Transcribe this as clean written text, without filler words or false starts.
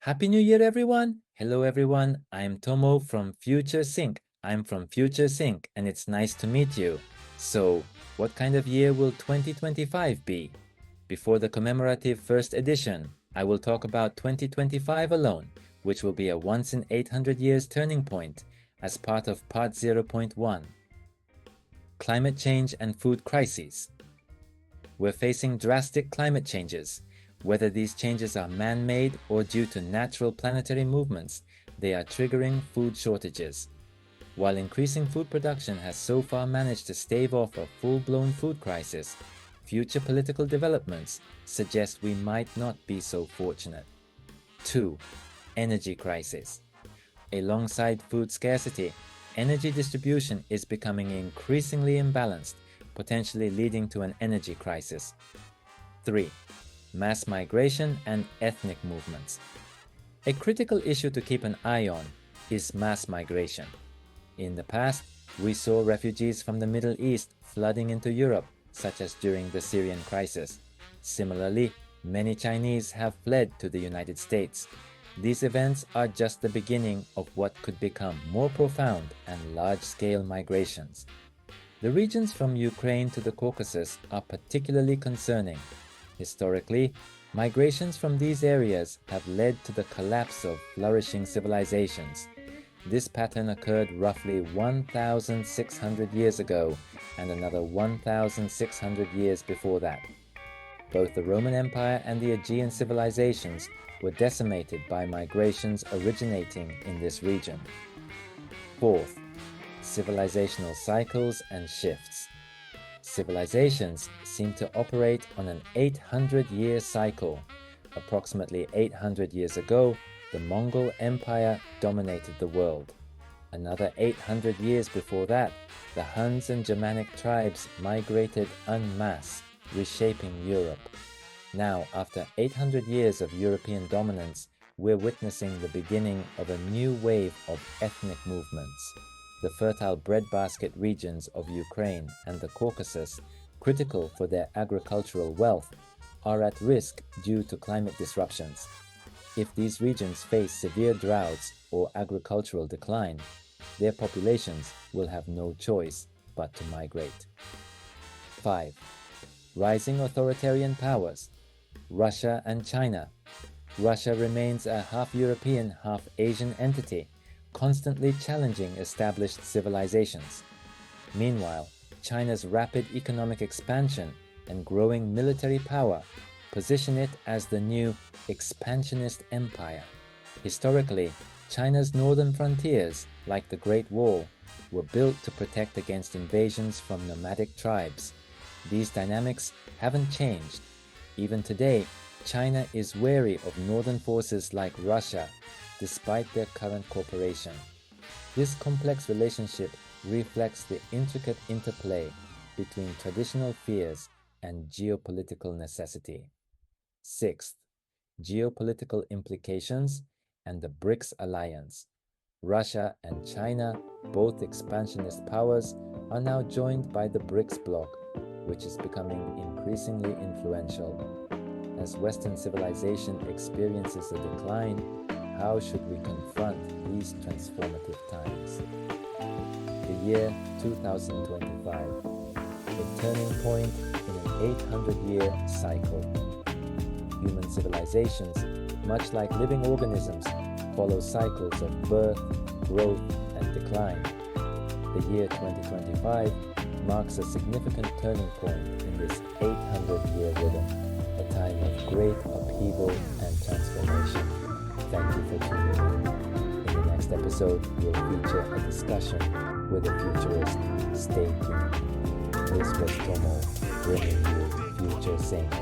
Happy New Year, everyone! Hello, everyone. I'm Tomo from Future Sync. I'm from Future Sync, and it's nice to meet you. So, what kind of year will 2025 be? Before the commemorative first edition, I will talk about 2025 alone, which will be a once in 800 years turning point as part of Part 0.1. Climate change and food crises. We're facing drastic climate changes. Whether these changes are man-made or due to natural planetary movements, they are triggering food shortages. While increasing food production has so far managed to stave off a full-blown food crisis, future political developments suggest we might not be so fortunate. 2. Energy crisis. Alongside food scarcity, energy distribution is becoming increasingly imbalanced, potentially leading to an energy crisis. 3. Mass migration and ethnic movements. A critical issue to keep an eye on is mass migration. In the past, we saw refugees from the Middle East flooding into Europe, such as during the Syrian crisis. Similarly, many Chinese have fled to the United States. These events are just the beginning of what could become more profound and large-scale migrations. The regions from Ukraine to the Caucasus are particularly concerning. Historically, migrations from these areas have led to the collapse of flourishing civilizations. This pattern occurred roughly 1,600 years ago and another 1,600 years before that. Both the Roman Empire and the Aegean civilizations were decimated by migrations originating in this region. Fourth, civilizational cycles and shifts. Civilizations seem to operate on an 800-year cycle. Approximately 800 years ago, the Mongol Empire dominated the world. Another 800 years before that, the Huns and Germanic tribes migrated en masse, reshaping Europe. Now, after 800 years of European dominance, we're witnessing the beginning of a new wave of ethnic movements. The fertile breadbasket regions of Ukraine and the Caucasus, critical for their agricultural wealth, are at risk due to climate disruptions. If these regions face severe droughts or agricultural decline, their populations will have no choice but to migrate. 5. Rising authoritarian powers. Russia and China. Russia remains a half-European, half-Asian entity, constantly challenging established civilizations. Meanwhile, China's rapid economic expansion and growing military power position it as the new expansionist empire. Historically, China's northern frontiers, like the Great Wall, were built to protect against invasions from nomadic tribes. These dynamics haven't changed. Even today, China is wary of northern forces like Russia, despite their current cooperation. This complex relationship reflects the intricate interplay between traditional fears and geopolitical necessity. Sixth, geopolitical implications and the BRICS alliance. Russia and China, both expansionist powers, are now joined by the BRICS bloc, which is becoming increasingly influential. As Western civilization experiences a decline, how should we confront these transformative times? The year 2025, a turning point in an 800-year cycle. Human civilizations, much like living organisms, follow cycles of birth, growth, and decline. The year 2025 marks a significant turning point in this 800-year rhythm, a time of great upheaval and transformation. Thank you for tuning in. In the next episode, we'll feature a discussion with a futurist. Stay tuned. This was Tomo, bringing you Future Sync.